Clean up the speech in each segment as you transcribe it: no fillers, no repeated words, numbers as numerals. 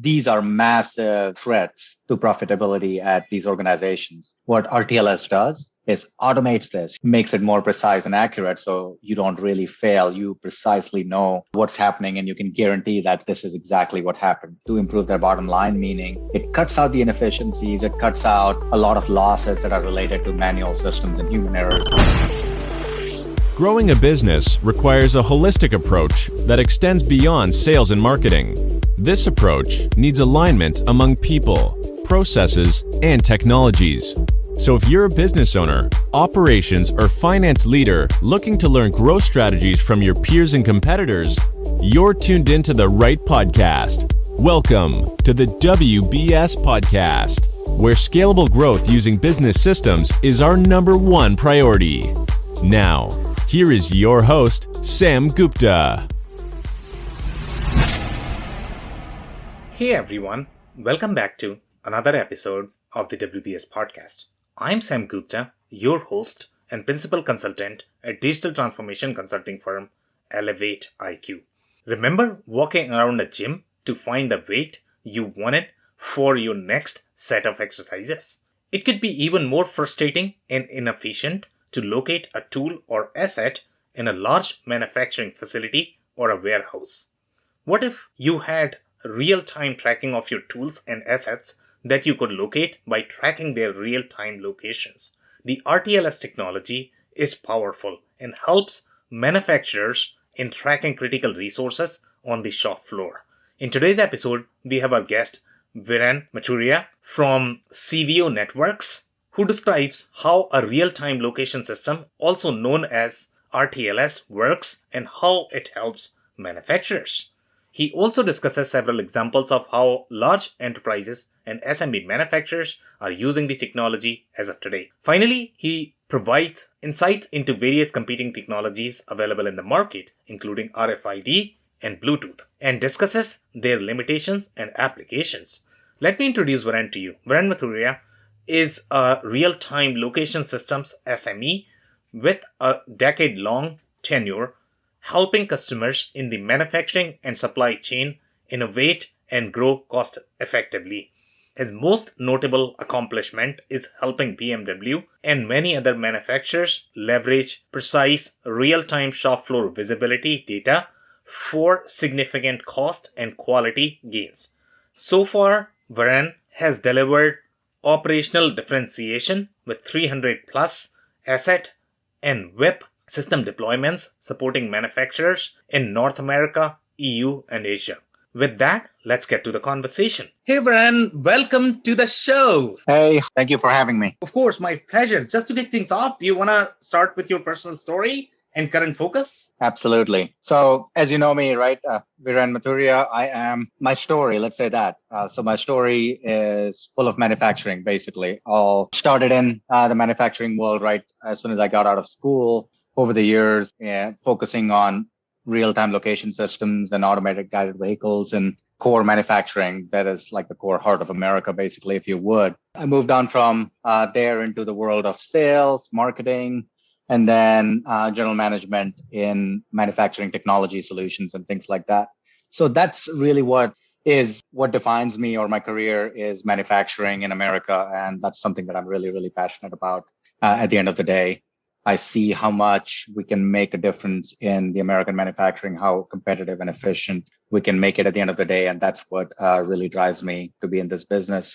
these are massive threats to profitability at these organizations. What RTLS does is automates this, makes it more precise and accurate so you don't really fail. You precisely know what's happening and you can guarantee that this is exactly what happened to improve their bottom line, meaning it cuts out the inefficiencies, it cuts out a lot of losses that are related to manual systems and human errors. Growing a business requires a holistic approach that extends beyond sales and marketing. This approach needs alignment among people, processes, and technologies. So if you're a business owner, operations, or finance leader looking to learn growth strategies from your peers and competitors, you're tuned into the right podcast. Welcome to the WBS Podcast, where scalable growth using business systems is our number one priority. Now, here is your host, Sam Gupta. Hey everyone, welcome back to another episode of the WBS Podcast. I'm Sam Gupta, your host and principal consultant at digital transformation consulting firm Elevate IQ. Remember walking around a gym to find the weight you wanted for your next set of exercises? It could be even more frustrating and inefficient to locate a tool or asset in a large manufacturing facility or a warehouse. What if you had real-time tracking of your tools and assets that you could locate by tracking their real-time locations? The RTLS technology is powerful and helps manufacturers in tracking critical resources on the shop floor. In today's episode, we have our guest, Viren Mathuria from Sewio Networks, who describes how a real-time location system, also known as RTLS, works and how it helps manufacturers. He also discusses several examples of how large enterprises and SMB manufacturers are using the technology as of today. Finally, he provides insight into various competing technologies available in the market, including RFID and Bluetooth, and discusses their limitations and applications. Let me introduce Viren to you. Viren Mathuria is a real-time location systems SME with a decade-long tenure, helping customers in the manufacturing and supply chain innovate and grow cost effectively. His most notable accomplishment is helping BMW and many other manufacturers leverage precise real-time shop floor visibility data for significant cost and quality gains. So far, Viren has delivered operational differentiation with 300 plus asset and WIP system deployments supporting manufacturers in North America, EU, and Asia. With that, let's get to the conversation. Hey, Viren, welcome to the show. Hey, thank you for having me. Of course, my pleasure. Just to kick things off, do you want to start with your personal story and current focus? Absolutely. So as you know me, right, Viren Mathuria, my story, let's say that. So my story is full of manufacturing, basically. All started in the manufacturing world, right, as soon as I got out of school. Over the years, focusing on real-time location systems and automated guided vehicles and core manufacturing. That is like the core heart of America, basically, if you would. I moved on from there into the world of sales, marketing, and then general management in manufacturing technology solutions and things like that. So that's really what defines me, or my career is manufacturing in America. And that's something that I'm really, really passionate about at the end of the day. I see how much we can make a difference in the American manufacturing, how competitive and efficient we can make it at the end of the day. And that's what really drives me to be in this business.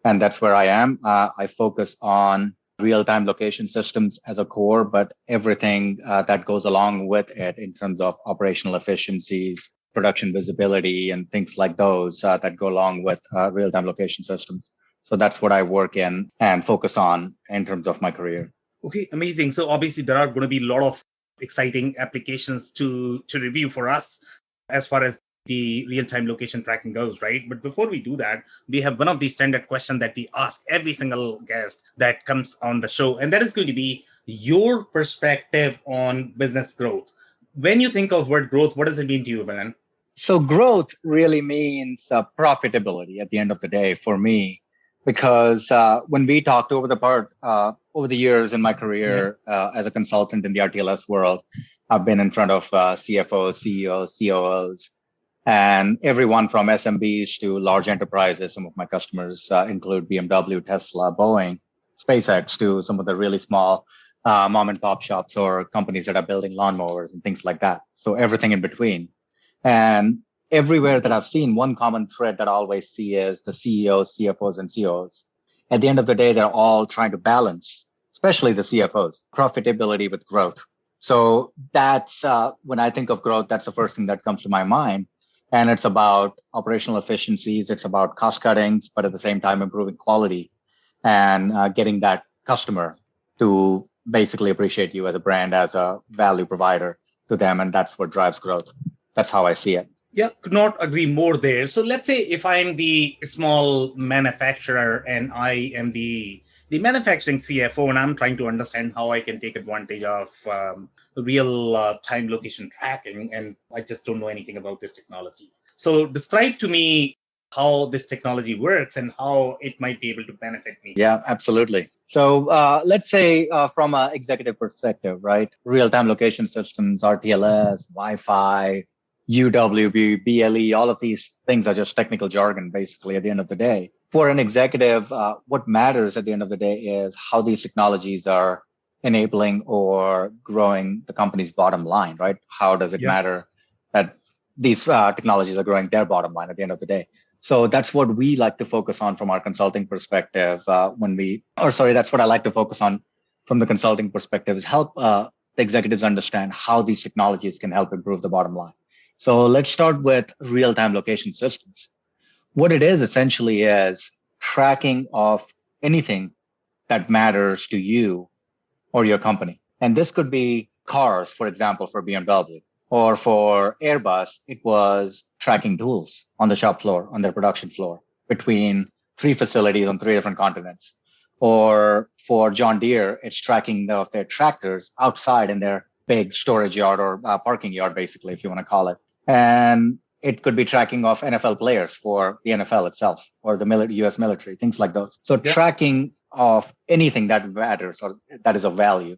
And that's where I am. I focus on real-time location systems as a core, but everything that goes along with it in terms of operational efficiencies, production visibility, and things like those that go along with real-time location systems. So that's what I work in and focus on in terms of my career. Okay, amazing. So obviously there are going to be a lot of exciting applications to review for us as far as the real-time location tracking goes, right? But before we do that, we have one of the standard questions that we ask every single guest that comes on the show, and that is going to be your perspective on business growth. When you think of word growth, what does it mean to you, Viren? So growth really means profitability at the end of the day for me, because when we talked over the years in my career as a consultant in the RTLS world, I've been in front of CFOs, CEOs, COOs, And everyone from SMBs to large enterprises, some of my customers include BMW, Tesla, Boeing, SpaceX, to some of the really small mom and pop shops or companies that are building lawnmowers and things like that. So everything in between. And everywhere that I've seen, one common thread that I always see is the CEOs, CFOs, and COOs. At the end of the day, they're all trying to balance, especially the CFOs, profitability with growth. So that's when I think of growth, that's the first thing that comes to my mind. And it's about operational efficiencies. It's about cost cuttings, but at the same time, improving quality and getting that customer to basically appreciate you as a brand, as a value provider to them. And that's what drives growth. That's how I see it. Yeah, could not agree more there. So let's say if I'm the small manufacturer and I am the manufacturing CFO and I'm trying to understand how I can take advantage of real time location tracking, and I just don't know anything about this technology. So describe to me how this technology works and how it might be able to benefit me. Yeah, absolutely. So let's say from an executive perspective, right? Real-time location systems, RTLS, Wi-Fi, UWB, BLE, all of these things are just technical jargon, basically, at the end of the day. For an executive, what matters at the end of the day is how these technologies are enabling or growing the company's bottom line, right? How does it matter that these technologies are growing their bottom line at the end of the day? So that's what we like to focus on from our consulting perspective that's what I like to focus on from the consulting perspective is help the executives understand how these technologies can help improve the bottom line. So let's start with real-time location systems. What it is essentially is tracking of anything that matters to you or your company. And this could be cars, for example, for BMW, or for Airbus, it was tracking tools on the shop floor, on their production floor, between 3 facilities on 3 different continents. Or for John Deere, it's tracking their tractors outside in their big storage yard or parking yard, basically, if you want to call it. And it could be tracking of NFL players for the NFL itself or the U.S. military, things like those. So tracking of anything that matters or that is of value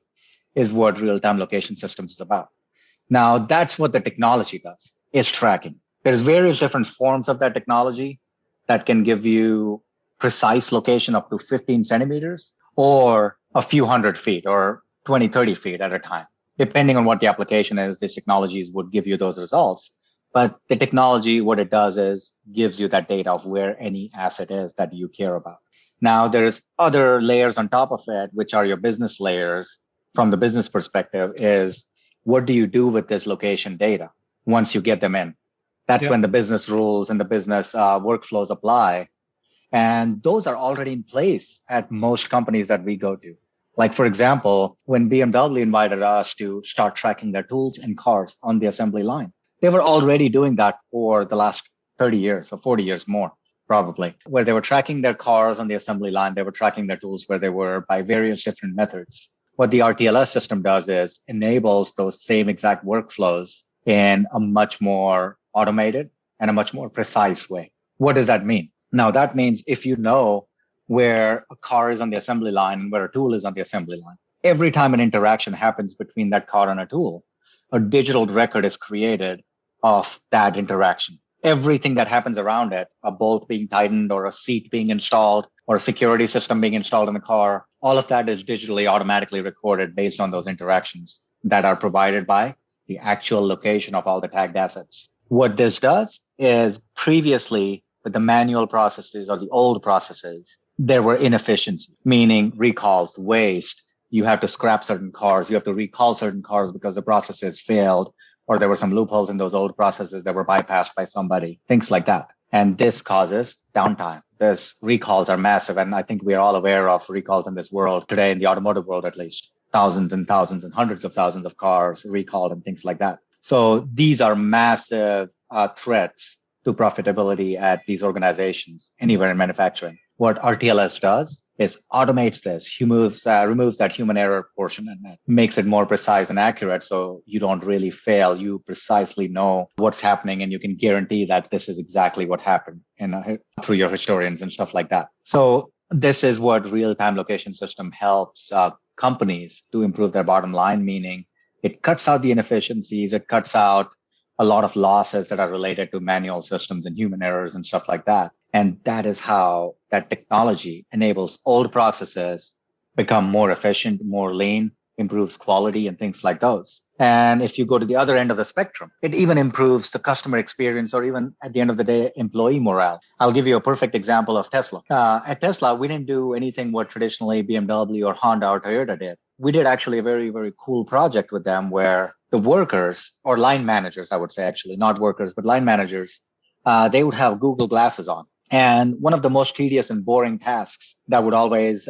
is what real-time location systems is about. Now, that's what the technology does, is tracking. There's various different forms of that technology that can give you precise location up to 15 centimeters or a few hundred feet or 20, 30 feet at a time. Depending on what the application is, these technologies would give you those results. But the technology, what it does is gives you that data of where any asset is that you care about. Now, there's other layers on top of it, which are your business layers. From the business perspective is what do you do with this location data once you get them in? That's when the business rules and the business workflows apply. And those are already in place at most companies that we go to. Like, for example, when BMW invited us to start tracking their tools and cars on the assembly line, they were already doing that for the last 30 years or 40 years more, probably, where they were tracking their cars on the assembly line. They were tracking their tools where they were by various different methods. What the RTLS system does is enables those same exact workflows in a much more automated and a much more precise way. What does that mean? Now, that means if you know where a car is on the assembly line and where a tool is on the assembly line, every time an interaction happens between that car and a tool, a digital record is created of that interaction. Everything that happens around it, a bolt being tightened or a seat being installed or a security system being installed in the car, all of that is digitally automatically recorded based on those interactions that are provided by the actual location of all the tagged assets. What this does is previously with the manual processes or the old processes, there were inefficiencies, meaning recalls, waste. You have to scrap certain cars. You have to recall certain cars because the processes failed or there were some loopholes in those old processes that were bypassed by somebody, things like that. And this causes downtime. These recalls are massive. And I think we are all aware of recalls in this world today, in the automotive world at least. Thousands and thousands and hundreds of thousands of cars recalled and things like that. So these are massive threats to profitability at these organizations anywhere in manufacturing. What RTLS does is automates this, removes that human error portion and makes it more precise and accurate so you don't really fail. You precisely know what's happening and you can guarantee that this is exactly what happened through your historians and stuff like that. So this is what real-time location system helps companies to improve their bottom line, meaning it cuts out the inefficiencies, it cuts out a lot of losses that are related to manual systems and human errors and stuff like that. And that is how that technology enables old processes become more efficient, more lean, improves quality and things like those. And if you go to the other end of the spectrum, it even improves the customer experience or even at the end of the day, employee morale. I'll give you a perfect example of Tesla. At Tesla, we didn't do anything what traditionally BMW or Honda or Toyota did. We did actually a very, very cool project with them where the workers or line managers, I would say actually, not workers, but line managers, they would have Google glasses on. And one of the most tedious and boring tasks that would always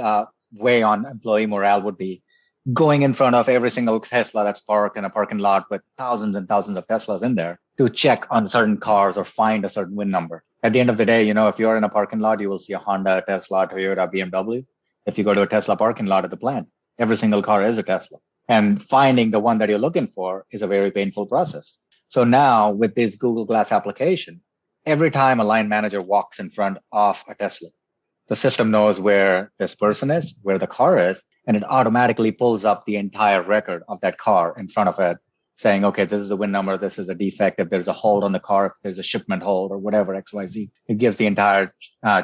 weigh on employee morale would be going in front of every single Tesla that's parked in a parking lot with thousands and thousands of Teslas in there to check on certain cars or find a certain VIN number. At the end of the day, if you're in a parking lot, you will see a Honda, Tesla, Toyota, BMW. If you go to a Tesla parking lot at the plant, every single car is a Tesla. And finding the one that you're looking for is a very painful process. So now with this Google Glass application, every time a line manager walks in front of a Tesla, the system knows where this person is, where the car is, and it automatically pulls up the entire record of that car in front of it, saying, okay, this is a VIN number, this is a defect, if there's a hold on the car, if there's a shipment hold or whatever, XYZ. It gives the entire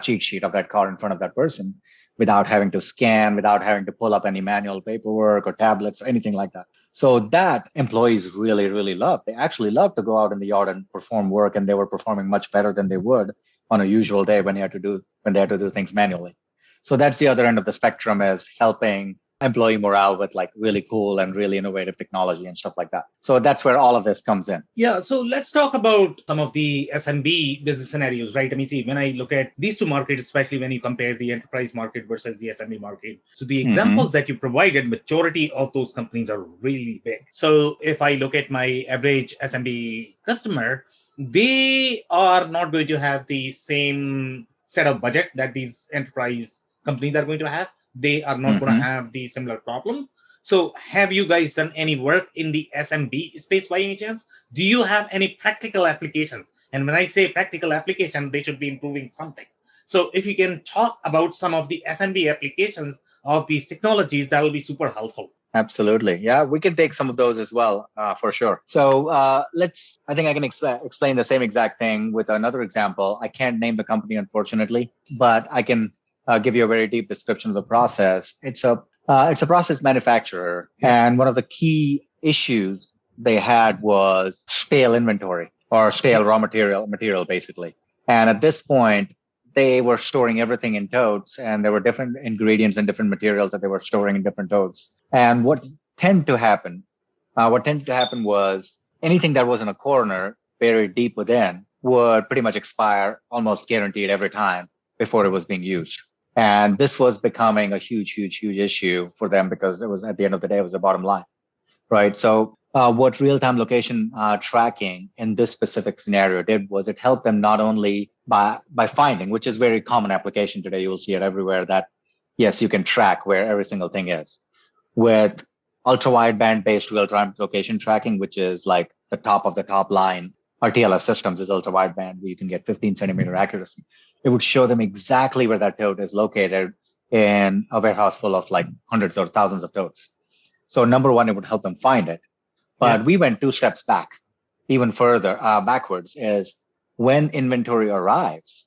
cheat sheet of that car in front of that person without having to scan, without having to pull up any manual paperwork or tablets or anything like that. So that employees really, really love. They actually love to go out in the yard and perform work, and they were performing much better than they would on a usual day when they had to do things manually. So that's the other end of the spectrum, is helping employee morale with like really cool and really innovative technology and stuff like that. So that's where all of this comes in. Yeah. So let's talk about some of the SMB business scenarios, right? I mean, see, when I look at these two markets, especially when you compare the enterprise market versus the SMB market. So the examples that you provided, majority of those companies are really big. So if I look at my average SMB customer, they are not going to have the same set of budget that these enterprise companies are going to have. They are not going to have the similar problem. So have you guys done any work in the SMB space by any chance? Do you have any practical applications? And when I say practical application, they should be improving something. So if you can talk about some of the SMB applications of these technologies, that will be super helpful. Absolutely. Yeah, we can take some of those as well, for sure. So I think I can explain the same exact thing with another example. I can't name the company, unfortunately, but I can give you a very deep description of the process. It's a process manufacturer. And one of the key issues they had was stale inventory or stale raw material, basically. And at this point, they were storing everything in totes, and there were different ingredients and different materials that they were storing in different totes. And what tended to happen was anything that was in a corner buried deep within would pretty much expire almost guaranteed every time before it was being used. And this was becoming a huge, huge, huge issue for them because it was, at the end of the day, it was the bottom line, right? So what real-time location tracking in this specific scenario did was it helped them not only by finding, which is very common application today. You will see it everywhere that, yes, you can track where every single thing is. With ultra-wideband based real-time location tracking, which is like the top of the top line, RTLS systems is ultra-wideband, where you can get 15 centimeter accuracy. It would show them exactly where that tote is located in a warehouse full of like hundreds or thousands of totes. So number one, it would help them find it. But we went 2 steps back, even further backwards, is when inventory arrives,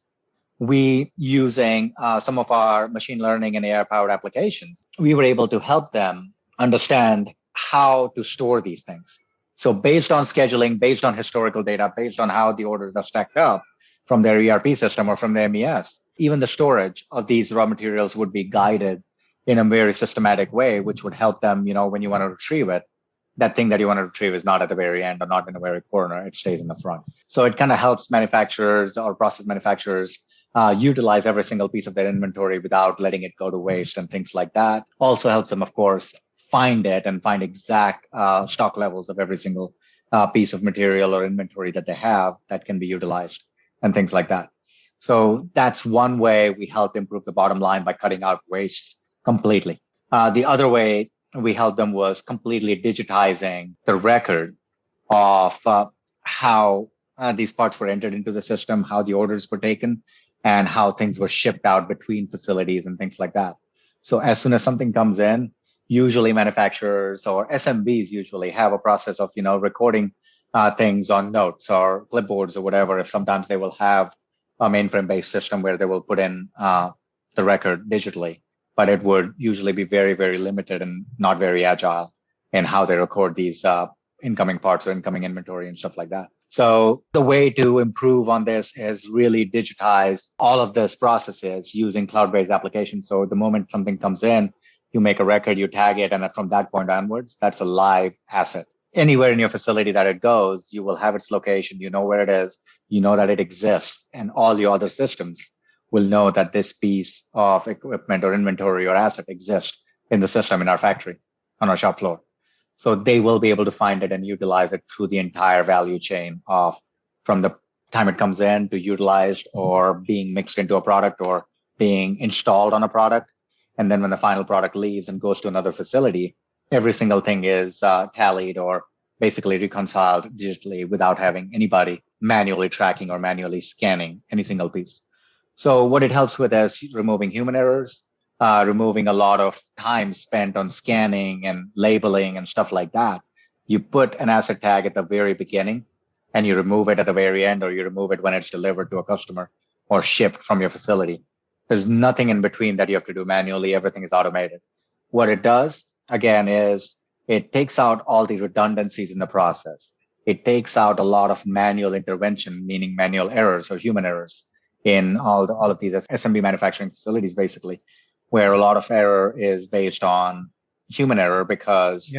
we, using some of our machine learning and AI-powered applications, we were able to help them understand how to store these things. So based on scheduling, based on historical data, based on how the orders are stacked up from their ERP system or from the MES, even the storage of these raw materials would be guided in a very systematic way, which would help them, when you want to retrieve it, that thing that you want to retrieve is not at the very end or not in the very corner. It stays in the front. So it kind of helps manufacturers or process manufacturers utilize every single piece of their inventory without letting it go to waste and things like that. Also helps them, of course, find it and find exact stock levels of every single piece of material or inventory that they have that can be utilized and things like that. So that's one way we help improve the bottom line by cutting out wastes completely. The other way we helped them was completely digitizing the record of how these parts were entered into the system, how the orders were taken, and how things were shipped out between facilities and things like that. So as soon as something comes in, usually manufacturers or SMBs usually have a process of, recording things on notes or clipboards or whatever. If sometimes they will have a mainframe-based system where they will put in the record digitally, but it would usually be very, very limited and not very agile in how they record these incoming parts or incoming inventory and stuff like that. So the way to improve on this is really digitize all of this processes using cloud-based applications. So the moment something comes in, you make a record, you tag it, and from that point onwards, that's a live asset. Anywhere in your facility that it goes, you will have its location. You know where it is. You know that it exists, and all your other systems will know that this piece of equipment or inventory or asset exists in the system in our factory, on our shop floor. So they will be able to find it and utilize it through the entire value chain of from the time it comes in to utilized or being mixed into a product or being installed on a product. And then when the final product leaves and goes to another facility, every single thing is tallied or basically reconciled digitally without having anybody manually tracking or manually scanning any single piece. So what it helps with is removing human errors, removing a lot of time spent on scanning and labeling and stuff like that. You put an asset tag at the very beginning and you remove it at the very end, or you remove it when it's delivered to a customer or shipped from your facility. There's nothing in between that you have to do manually. Everything is automated. What it does, again, is it takes out all the redundancies in the process. It takes out a lot of manual intervention, meaning manual errors or human errors in all of these SMB manufacturing facilities, basically, where a lot of error is based on human error because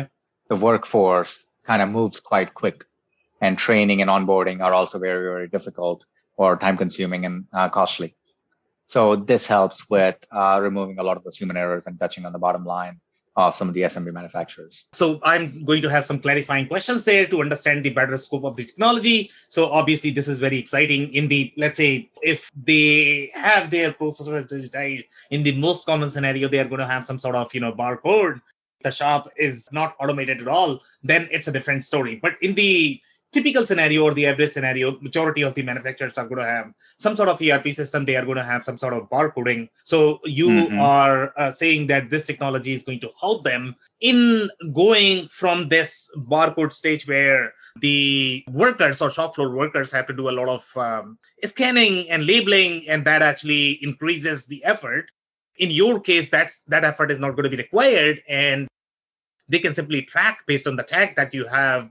the workforce kind of moves quite quick, and training and onboarding are also very, very difficult or time consuming and costly. So this helps with removing a lot of those human errors and touching on the bottom line of some of the SMB manufacturers. So I'm going to have some clarifying questions there to understand the better scope of the technology. So obviously this is very exciting in the, let's say, if they have their processes digitized, in the most common scenario, they are going to have some sort of, barcode. The shop is not automated at all, then it's a different story. But in the typical scenario or the average scenario, majority of the manufacturers are going to have some sort of ERP system. They are going to have some sort of barcoding. So you are saying that this technology is going to help them in going from this barcode stage where the workers or shop floor workers have to do a lot of scanning and labeling, and that actually increases the effort. In your case, that effort is not going to be required, and they can simply track based on the tag that you have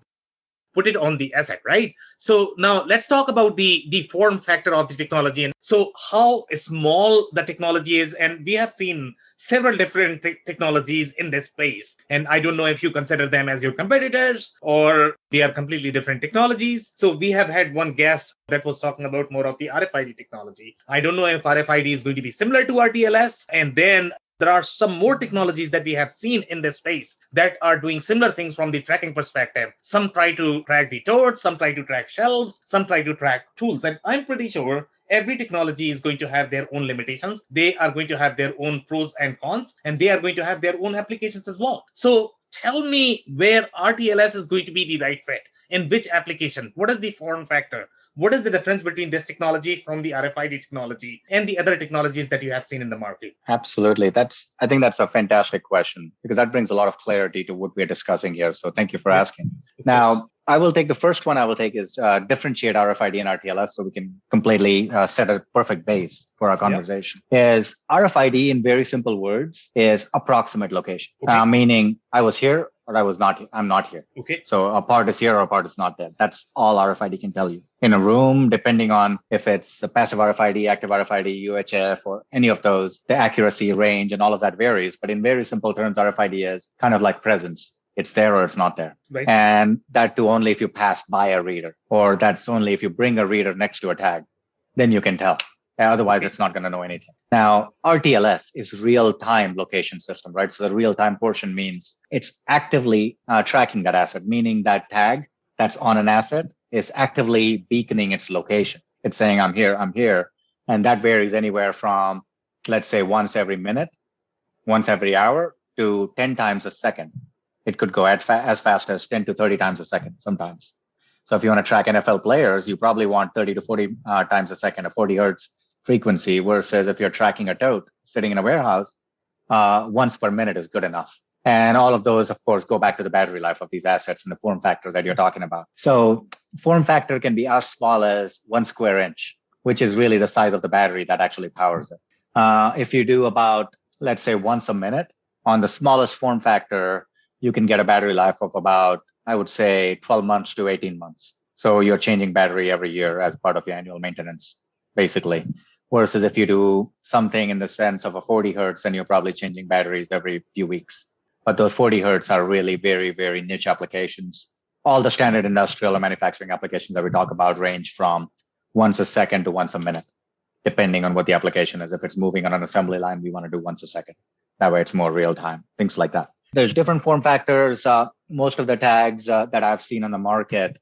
put it on the asset, right? So now let's talk about the form factor of the technology. And so how small the technology is. And we have seen several different technologies in this space. And I don't know if you consider them as your competitors or they are completely different technologies. So we have had one guest that was talking about more of the RFID technology. I don't know if RFID is going to be similar to RTLS. And then there are some more technologies that we have seen in this space that are doing similar things from the tracking perspective. Some try to track the totes, some try to track shelves, some try to track tools. And I'm pretty sure every technology is going to have their own limitations. They are going to have their own pros and cons, and they are going to have their own applications as well. So tell me where RTLS is going to be the right fit. In which application? What is the form factor? What is the difference between this technology from the RFID technology and the other technologies that you have seen in the market? Absolutely. I think that's a fantastic question because that brings a lot of clarity to what we're discussing here. So thank you for asking. Now, I will take the first one is differentiate RFID and RTLS so we can completely set a perfect base for our conversation. Is RFID, in very simple words, is approximate location, meaning I was here or I was not here. I'm not here. Okay. So a part is here or a part is not there. That's all RFID can tell you. In a room, depending on if it's a passive RFID, active RFID, UHF, or any of those, the accuracy range and all of that varies. But in very simple terms, RFID is kind of like presence. It's there or it's not there. Right. And that too only if you pass by a reader, or that's only if you bring a reader next to a tag, then you can tell. Otherwise, it's not going to know anything. Now, RTLS is real-time location system, right? So the real-time portion means it's actively tracking that asset, meaning that tag that's on an asset is actively beaconing its location. It's saying, I'm here, I'm here. And that varies anywhere from, let's say, once every minute, once every hour, to 10 times a second. It could go as fast as 10 to 30 times a second sometimes. So if you want to track NFL players, you probably want 30 to 40 times a second, a 40 hertz frequency, versus if you're tracking a tote sitting in a warehouse, once per minute is good enough. And all of those, of course, go back to the battery life of these assets and the form factors that you're talking about. So form factor can be as small as 1 square inch, which is really the size of the battery that actually powers it. If you do about, let's say, once a minute on the smallest form factor, you can get a battery life of about, I would say, 12 months to 18 months. So you're changing battery every year as part of your annual maintenance, basically. Versus if you do something in the sense of a 40 hertz, then you're probably changing batteries every few weeks. But those 40 hertz are really very, very niche applications. All the standard industrial or manufacturing applications that we talk about range from once a second to once a minute, depending on what the application is. If it's moving on an assembly line, we want to do once a second. That way it's more real time, things like that. There's different form factors. Most of the tags that I've seen on the market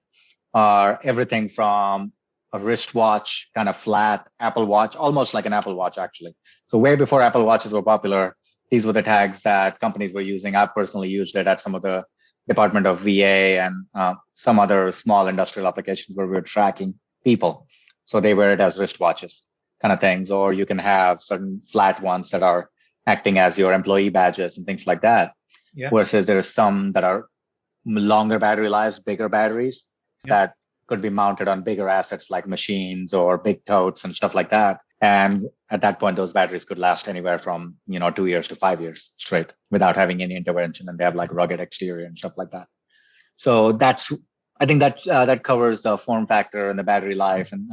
are everything from a wristwatch, kind of flat Apple Watch, almost like an Apple Watch, actually. So way before Apple Watches were popular, these were the tags that companies were using. I've personally used it at some of the Department of VA and some other small industrial applications where we were tracking people. So they wear it as wristwatches kind of things. Or you can have certain flat ones that are acting as your employee badges and things like that. Yeah. Versus there are some that are longer battery lives, bigger batteries that could be mounted on bigger assets like machines or big totes and stuff like that. And at that point, those batteries could last anywhere from, 2 years to 5 years straight without having any intervention. And they have like rugged exterior and stuff like that. So I think that covers the form factor and the battery life and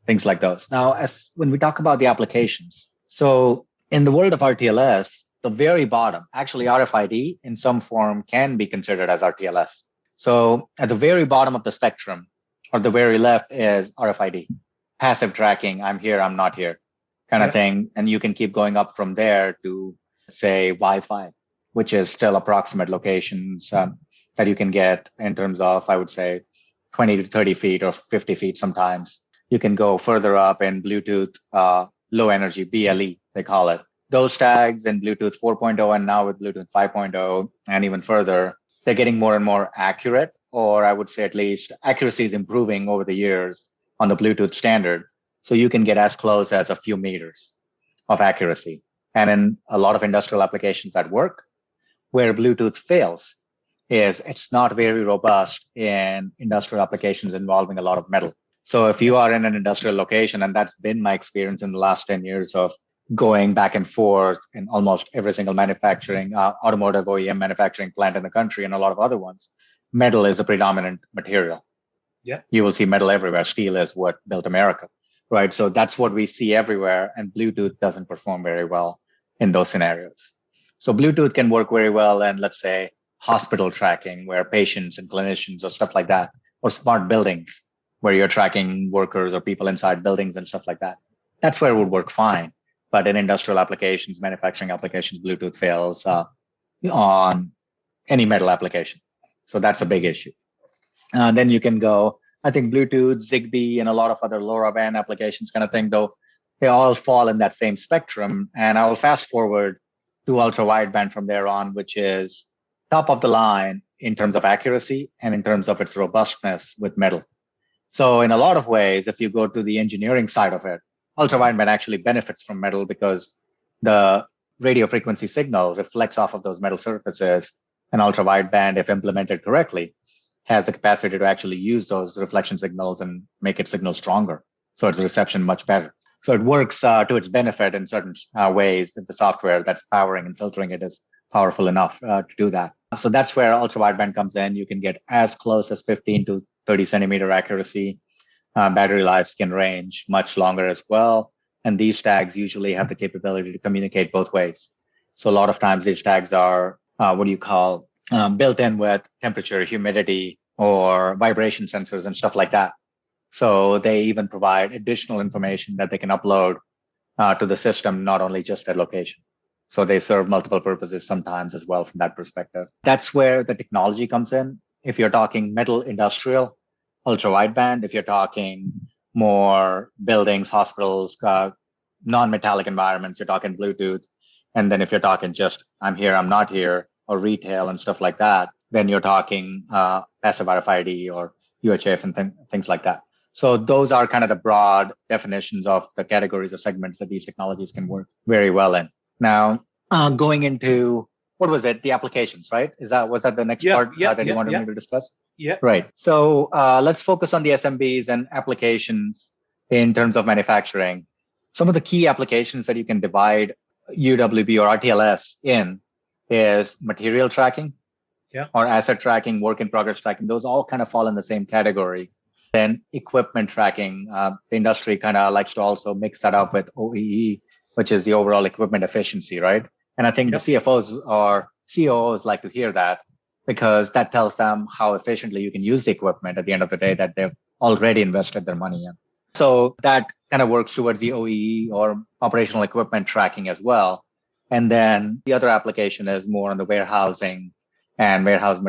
things like those. Now, when we talk about the applications, so in the world of RTLS, the very bottom, actually RFID in some form can be considered as RTLS. So at the very bottom of the spectrum, or the very left, is RFID. Passive tracking, I'm here, I'm not here kind of thing. And you can keep going up from there to, say, Wi-Fi, which is still approximate locations that you can get in terms of, I would say, 20 to 30 feet or 50 feet sometimes. You can go further up in Bluetooth, low energy, BLE, they call it. Those tags in Bluetooth 4.0 and now with Bluetooth 5.0 and even further, they're getting more and more accurate, or I would say at least accuracy is improving over the years on the Bluetooth standard. So you can get as close as a few meters of accuracy. And in a lot of industrial applications that work, where Bluetooth fails is it's not very robust in industrial applications involving a lot of metal. So if you are in an industrial location, and that's been my experience in the last 10 years of going back and forth in almost every single manufacturing, automotive OEM manufacturing plant in the country and a lot of other ones, metal is a predominant material. Yeah. You will see metal everywhere. Steel is what built America, right? So that's what we see everywhere. And Bluetooth doesn't perform very well in those scenarios. So Bluetooth can work very well in, let's say, hospital tracking where patients and clinicians or stuff like that, or smart buildings where you're tracking workers or people inside buildings and stuff like that. That's where it would work fine. But in industrial applications, manufacturing applications, Bluetooth fails on any metal application. So that's a big issue. Then you can go, I think Bluetooth, Zigbee, and a lot of other LoRaWAN applications kind of thing, though, they all fall in that same spectrum. And I will fast forward to ultra wideband from there on, which is top of the line in terms of accuracy and in terms of its robustness with metal. So in a lot of ways, if you go to the engineering side of it, ultra wideband actually benefits from metal because the radio frequency signal reflects off of those metal surfaces. And ultra wideband, if implemented correctly, has the capacity to actually use those reflection signals and make its signal stronger. So its reception much better. So it works to its benefit in certain ways if the software that's powering and filtering it is powerful enough to do that. So that's where ultra wideband comes in. You can get as close as 15 to 30 centimeter accuracy. Battery lives can range much longer as well. And these tags usually have the capability to communicate both ways. So a lot of times these tags are built in with temperature, humidity, or vibration sensors and stuff like that. So they even provide additional information that they can upload to the system, not only just their location. So they serve multiple purposes sometimes as well from that perspective. That's where the technology comes in. If you're talking metal industrial, ultra wideband. If you're talking more buildings, hospitals, non-metallic environments, you're talking Bluetooth. And then if you're talking just I'm here, I'm not here, or retail and stuff like that, then you're talking passive RFID or UHF and things like that. So those are kind of the broad definitions of the categories or segments that these technologies can work very well in. Now, going into what was it? The applications, right? Was that the next part that you wanted me to discuss? Yeah. Right. So let's focus on the SMBs and applications in terms of manufacturing. Some of the key applications that you can divide UWB or RTLS in is material tracking, or asset tracking, work in progress tracking. Those all kind of fall in the same category. Then equipment tracking, the industry kind of likes to also mix that up with OEE, which is the overall equipment efficiency, right? And I think the CFOs or COOs like to hear that, because that tells them how efficiently you can use the equipment at the end of the day that they've already invested their money in. So that kind of works towards the OEE or operational equipment tracking as well. And then the other application is more on the warehousing and warehouse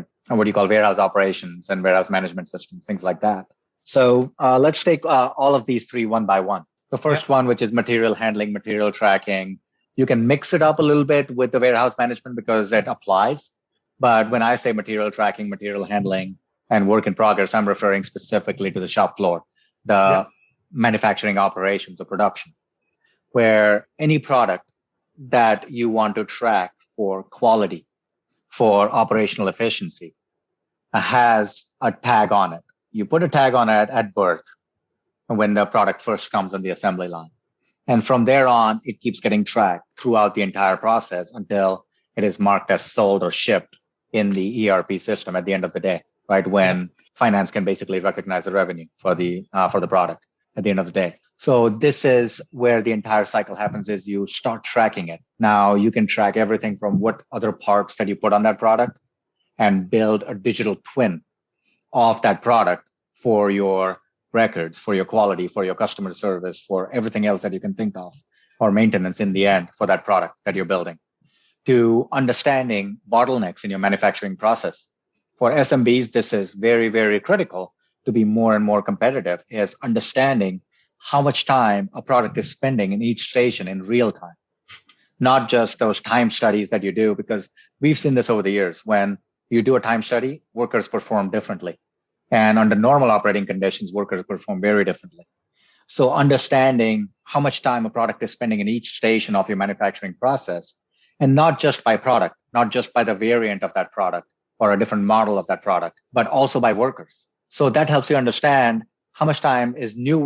operations and warehouse management systems, things like that. So let's take all of these three one by one. The first one, which is material handling, material tracking, you can mix it up a little bit with the warehouse management because it applies. But when I say material tracking, material handling, and work in progress, I'm referring specifically to the shop floor, the manufacturing operations or production, where any product that you want to track for quality, for operational efficiency, has a tag on it. You put a tag on it at birth when the product first comes on the assembly line. And from there on, it keeps getting tracked throughout the entire process until it is marked as sold or shipped in the ERP system at the end of the day, right? When finance can basically recognize the revenue for the product at the end of the day. So this is where the entire cycle happens, is you start tracking it. Now you can track everything from what other parts that you put on that product and build a digital twin of that product for your records, for your quality, for your customer service, for everything else that you can think of, or maintenance in the end for that product that you're building, to understanding bottlenecks in your manufacturing process. For SMBs, this is very, very critical to be more and more competitive, is understanding how much time a product is spending in each station in real time, not just those time studies that you do, because we've seen this over the years. When you do a time study, workers perform differently. And under normal operating conditions, workers perform very differently. So understanding how much time a product is spending in each station of your manufacturing process, and not just by product, not just by the variant of that product or a different model of that product, but also by workers. So that helps you understand how much time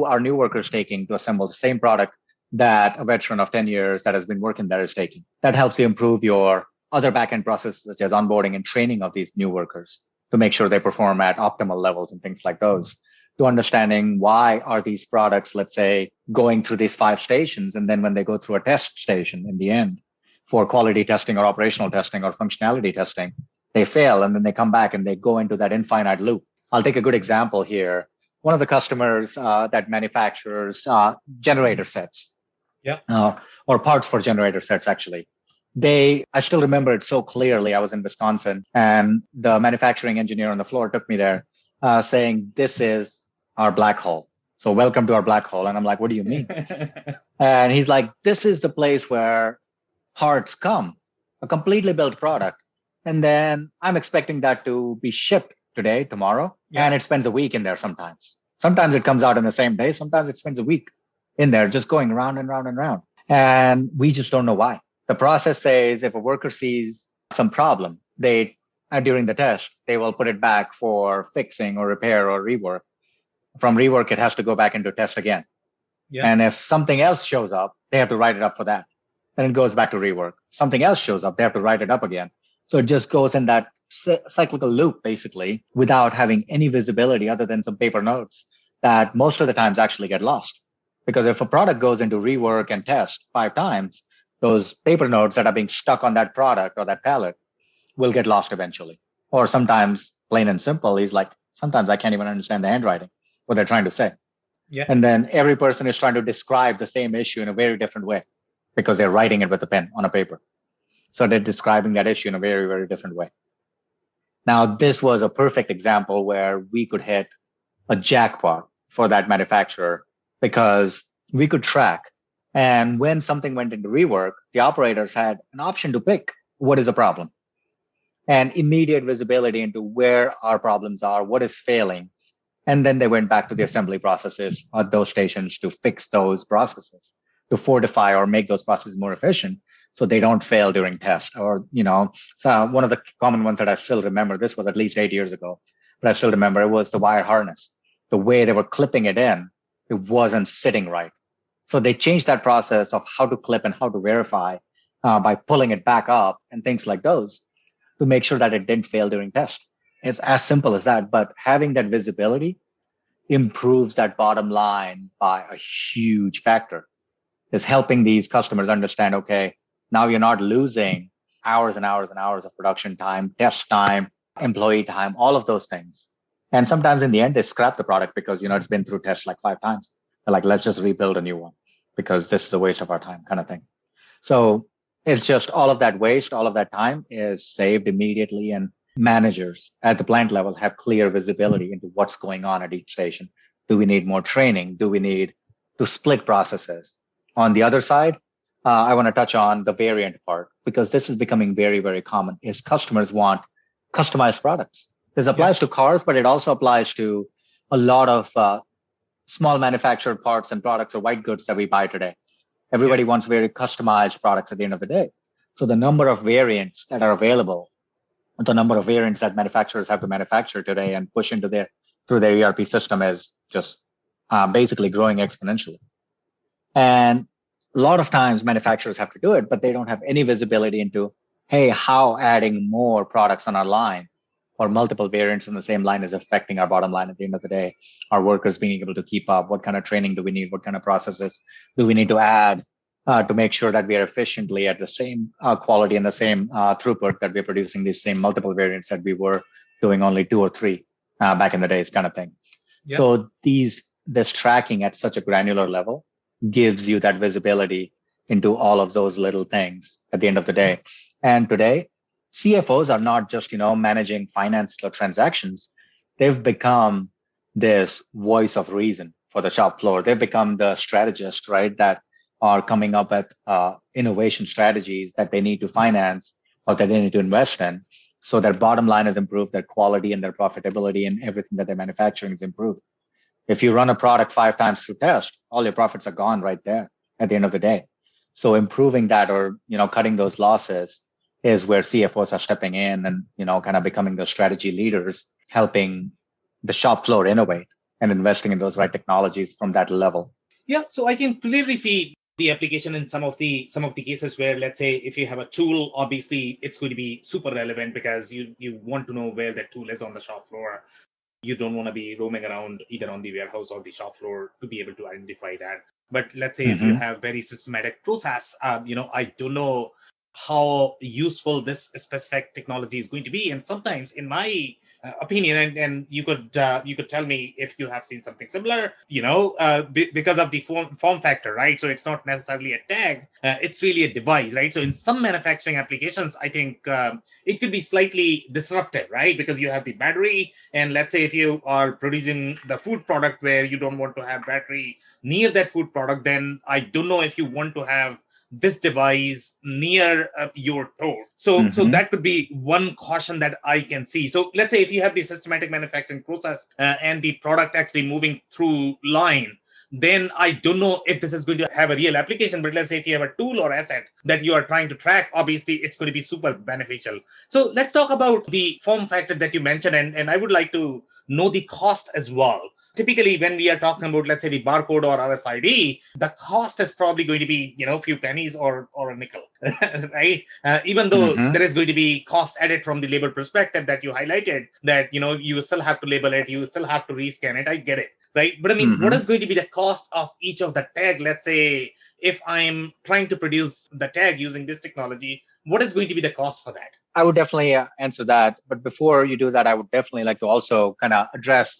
are new workers taking to assemble the same product that a veteran of 10 years that has been working there is taking. That helps you improve your other back-end processes, such as onboarding and training of these new workers, to make sure they perform at optimal levels and things like those, to understanding why are these products, let's say, going through these 5 stations, and then when they go through a test station in the end for quality testing or operational testing or functionality testing, they fail, and then they come back and they go into that infinite loop. I'll take a good example here. One of the customers that manufactures generator sets, or parts for generator sets, actually. I still remember it so clearly. I was in Wisconsin, and the manufacturing engineer on the floor took me there, saying, "This is our black hole. So welcome to our black hole." And I'm like, "What do you mean?" And he's like, "This is the place where parts come, a completely built product. And then I'm expecting that to be shipped today, tomorrow. And it spends a week in there sometimes. Sometimes it comes out in the same day. Sometimes it spends a week in there just going round and round and round. And we just don't know why." The process says if a worker sees some problem, during the test, they will put it back for fixing or repair or rework. From rework, it has to go back into test again. And if something else shows up, they have to write it up for that. Then it goes back to rework. Something else shows up, they have to write it up again. So it just goes in that cyclical loop, basically, without having any visibility other than some paper notes that most of the times actually get lost. Because if a product goes into rework and test 5 times, those paper notes that are being stuck on that product or that pallet will get lost eventually. Or sometimes, plain and simple, he's like, sometimes I can't even understand the handwriting, what they're trying to say. And then every person is trying to describe the same issue in a very different way because they're writing it with a pen on a paper. So they're describing that issue in a very, very different way. Now, this was a perfect example where we could hit a jackpot for that manufacturer because we could track. And when something went into rework, the operators had an option to pick what is the problem and immediate visibility into where our problems are, what is failing. And then they went back to the assembly processes at those stations to fix those processes, to fortify or make those processes more efficient so they don't fail during test. Or, so one of the common ones that I still remember, this was at least 8 years ago, but I still remember it was the wire harness. The way they were clipping it in, it wasn't sitting right. So they changed that process of how to clip and how to verify by pulling it back up and things like those to make sure that it didn't fail during test. It's as simple as that. But having that visibility improves that bottom line by a huge factor. It's helping these customers understand, okay, now you're not losing hours and hours and hours of production time, test time, employee time, all of those things. And sometimes in the end, they scrap the product because, it's been through tests like 5 times. They're like, let's just rebuild a new one because this is a waste of our time kind of thing. So it's just all of that waste, all of that time is saved immediately. And managers at the plant level have clear visibility into what's going on at each station. Do we need more training? Do we need to split processes? On the other side, I want to touch on the variant part because this is becoming very, very common is customers want customized products. This applies to cars, but it also applies to a lot of small manufactured parts and products or white goods that we buy today. Everybody wants very customized products at the end of the day. So the number of variants that are available, the number of variants that manufacturers have to manufacture today and push through their ERP system is just basically growing exponentially. And a lot of times manufacturers have to do it, but they don't have any visibility into, hey, how adding more products on our line or multiple variants in the same line is affecting our bottom line at the end of the day. Our workers being able to keep up. What kind of training do we need? What kind of processes do we need to add to make sure that we are efficiently at the same quality and the same throughput that we're producing these same multiple variants that we were doing only 2 or 3 back in the days kind of thing. Yep. So this tracking at such a granular level gives you that visibility into all of those little things at the end of the day. And today, CFOs are not just, managing financial transactions. They've become this voice of reason for the shop floor. They've become the strategists, right, that are coming up with innovation strategies that they need to finance or that they need to invest in so their bottom line is improved, their quality and their profitability and everything that they're manufacturing is improved. If you run a product 5 times through test, all your profits are gone right there at the end of the day. So improving that or, cutting those losses is where CFOs are stepping in and, kind of becoming the strategy leaders, helping the shop floor innovate and investing in those right technologies from that level. Yeah, so I can clearly see the application in some of the cases where, let's say, if you have a tool, obviously it's going to be super relevant because you want to know where that tool is on the shop floor. You don't want to be roaming around either on the warehouse or the shop floor to be able to identify that. But let's say if you have very systematic process, I don't know how useful this specific technology is going to be. And sometimes, in my opinion, and you could tell me if you have seen something similar, because of the form factor, right? So it's not necessarily a tag, it's really a device, right? So in some manufacturing applications, I think it could be slightly disruptive, right? Because you have the battery, and let's say if you are producing the food product where you don't want to have battery near that food product, then I don't know if you want to have this device near your door. So that could be one caution that I can see. So let's say if you have the systematic manufacturing process and the product actually moving through line, then I don't know if this is going to have a real application. But let's say if you have a tool or asset that you are trying to track, obviously it's going to be super beneficial. So let's talk about the form factor that you mentioned, and I would like to know the cost as well. Typically, when we are talking about, let's say, the barcode or RFID, the cost is probably going to be, a few pennies or a nickel, right? Even though there is going to be cost added from the label perspective that you highlighted, that, you still have to label it, you still have to rescan it. I get it, right? But I mean, what is going to be the cost of each of the tag? Let's say if I'm trying to produce the tag using this technology, what is going to be the cost for that? I would definitely answer that. But before you do that, I would definitely like to also kind of address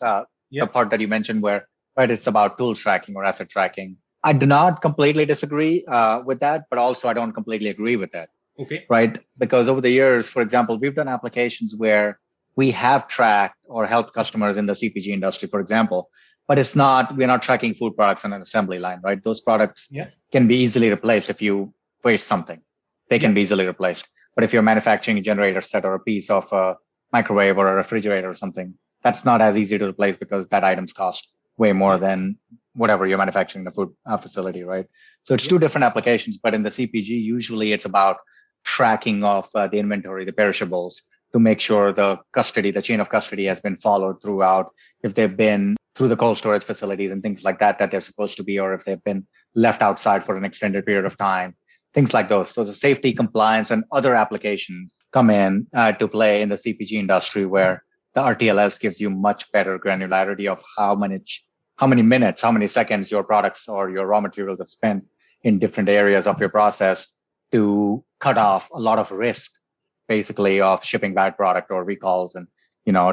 the part that you mentioned where, right, it's about tool tracking or asset tracking. I do not completely disagree with that, but also I don't completely agree with that. Okay. Right? Because over the years, for example, we've done applications where we have tracked or helped customers in the CPG industry, for example, but we're not tracking food products on an assembly line, right? Those products can be easily replaced if you waste something. They can be easily replaced. But if you're manufacturing a generator set or a piece of a microwave or a refrigerator or something, that's not as easy to replace because that item's cost. way more than whatever you're manufacturing in the food facility, right? So it's two different applications, but in the CPG, usually it's about tracking of the inventory, the perishables, to make sure the chain of custody has been followed throughout, if they've been through the cold storage facilities and things like that they're supposed to be, or if they've been left outside for an extended period of time, things like those. So the safety, compliance, and other applications come in to play in the CPG industry, where the RTLS gives you much better granularity of how many minutes, how many seconds your products or your raw materials have spent in different areas of your process to cut off a lot of risk, basically, of shipping bad product or recalls and,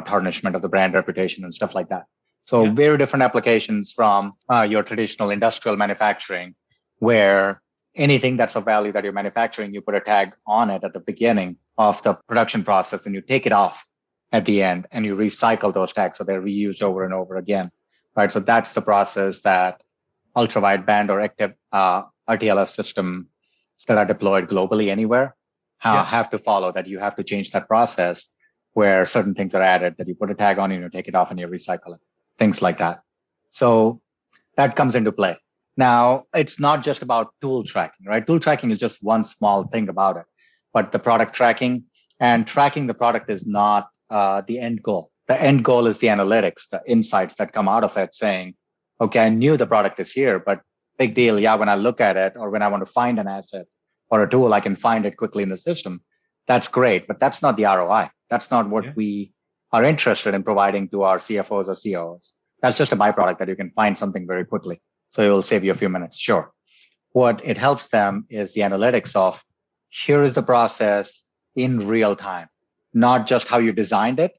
tarnishment of the brand reputation and stuff like that. So very different applications from your traditional industrial manufacturing, where anything that's of value that you're manufacturing, you put a tag on it at the beginning of the production process and you take it off at the end and you recycle those tags so they're reused over and over again, right? So that's the process that ultra-wideband or active RTLS systems that are deployed globally anywhere have to follow, that you have to change that process where certain things are added, that you put a tag on and you take it off and you recycle it, things like that. So that comes into play. Now, it's not just about tool tracking, right? Tool tracking is just one small thing about it, but the product tracking and tracking the product is not the end goal. The end goal is the analytics, the insights that come out of it saying, okay, I knew the product is here, but big deal. Yeah, when I look at it or when I want to find an asset or a tool, I can find it quickly in the system. That's great, but that's not the ROI. That's not what we are interested in providing to our CFOs or COOs. That's just a byproduct that you can find something very quickly. So it will save you a few minutes. Sure. What it helps them is the analytics of, here is the process in real time, not just how you designed it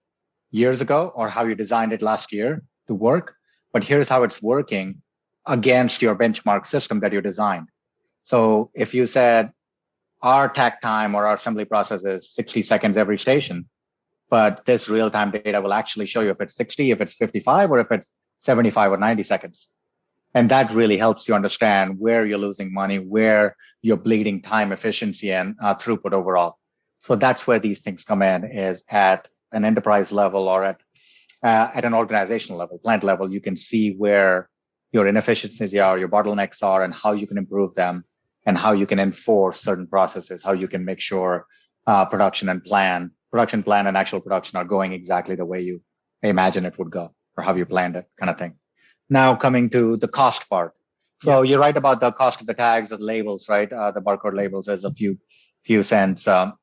years ago or how you designed it last year to work, but here's how it's working against your benchmark system that you designed. So if you said our takt time or our assembly process is 60 seconds every station, but this real-time data will actually show you if it's 60, if it's 55, or if it's 75 or 90 seconds. And that really helps you understand where you're losing money, where you're bleeding time efficiency and throughput overall. So that's where these things come in, is at an enterprise level or at an organizational level, plant level. You can see where your inefficiencies are, your bottlenecks are, and how you can improve them, and how you can enforce certain processes, how you can make sure production plan and actual production are going exactly the way you imagine it would go, or how you planned it, kind of thing. Now coming to the cost part. So you're right about the cost of the tags, the labels, right? The barcode labels is a few cents on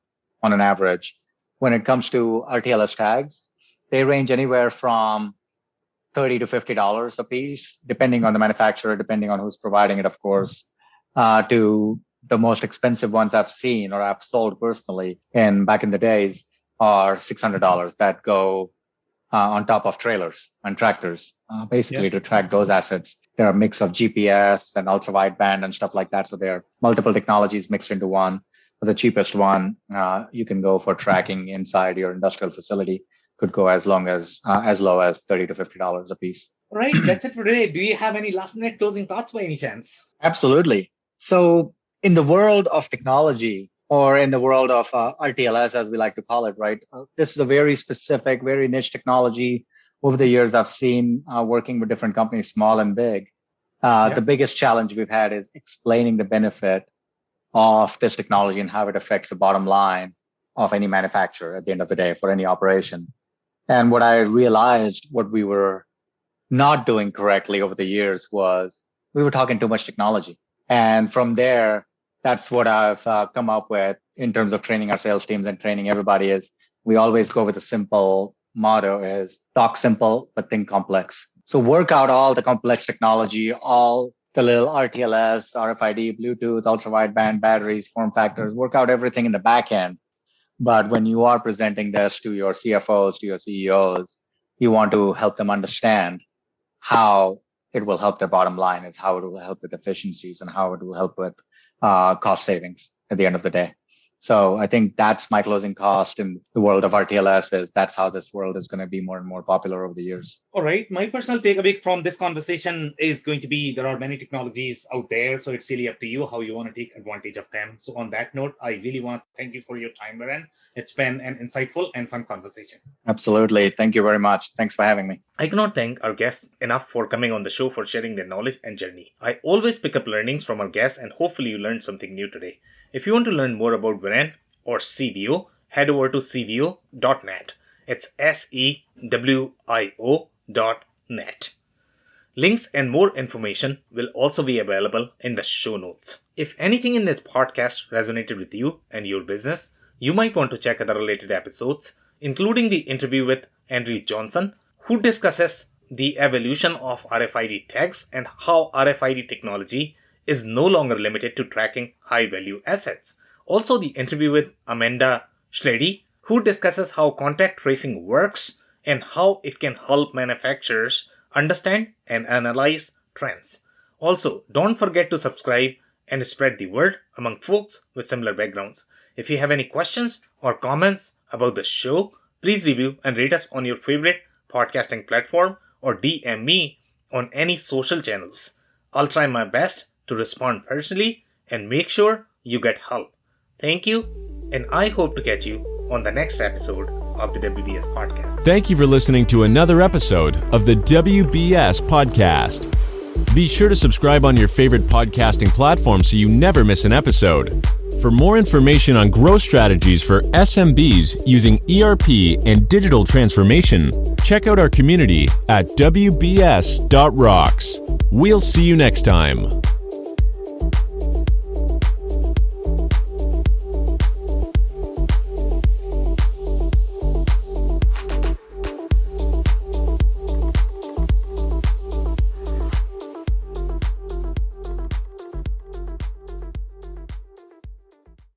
an average. When it comes to RTLS tags, they range anywhere from $30 to $50 a piece, depending on the manufacturer, depending on who's providing it, of course, to the most expensive ones I've seen or I've sold personally back in the days are $600 that go on top of trailers and tractors, basically to track those assets. There are a mix of GPS and ultra wideband and stuff like that. So there are multiple technologies mixed into one. For the cheapest one, you can go for tracking inside your industrial facility. Could go as low as $30 to $50 a piece. All right, that's it for today. Do you have any last minute closing thoughts by any chance? Absolutely. So in the world of technology, or in the world of RTLS, as we like to call it, right? This is a very specific, very niche technology. Over the years, I've seen working with different companies, small and big. The biggest challenge we've had is explaining the benefit of this technology and how it affects the bottom line of any manufacturer at the end of the day for any operation. And what I realized, what we were not doing correctly over the years, was we were talking too much technology. And from there, that's what I've come up with in terms of training our sales teams and training everybody. Is we always go with a simple motto: is talk simple, but think complex. So work out all the complex technology, all the little RTLS, RFID, Bluetooth, ultra wideband, batteries, form factors, work out everything in the back end. But when you are presenting this to your CFOs, to your CEOs, you want to help them understand how it will help their bottom line, is how it will help with efficiencies, and how it will help with cost savings at the end of the day. So I think that's my closing cost in the world of RTLS. Is that's how this world is going to be more and more popular over the years. All right. My personal takeaway from this conversation is going to be there are many technologies out there, so it's really up to you how you want to take advantage of them. So on that note, I really want to thank you for your time, Viren. It's been an insightful and fun conversation. Absolutely. Thank you very much. Thanks for having me. I cannot thank our guests enough for coming on the show for sharing their knowledge and journey. I always pick up learnings from our guests, and hopefully you learned something new today. If you want to learn more about Viren or Sewio, head over to sewio.net. It's SEWIO.net. Links and more information will also be available in the show notes. If anything in this podcast resonated with you and your business, you might want to check other related episodes, including the interview with Andrew Johnson, who discusses the evolution of RFID tags and how RFID technology is no longer limited to tracking high-value assets. Also, the interview with Amanda Schlady, who discusses how contact tracing works and how it can help manufacturers understand and analyze trends. Also, don't forget to subscribe and spread the word among folks with similar backgrounds. If you have any questions or comments about the show, please review and rate us on your favorite podcasting platform or DM me on any social channels. I'll try my best to respond personally and make sure you get help. Thank you, and I hope to catch you on the next episode of the WBS Podcast. Thank you for listening to another episode of the WBS Podcast. Be sure to subscribe on your favorite podcasting platform so you never miss an episode. For more information on growth strategies for SMBs using ERP and digital transformation, check out our community at WBS.rocks. We'll see you next time.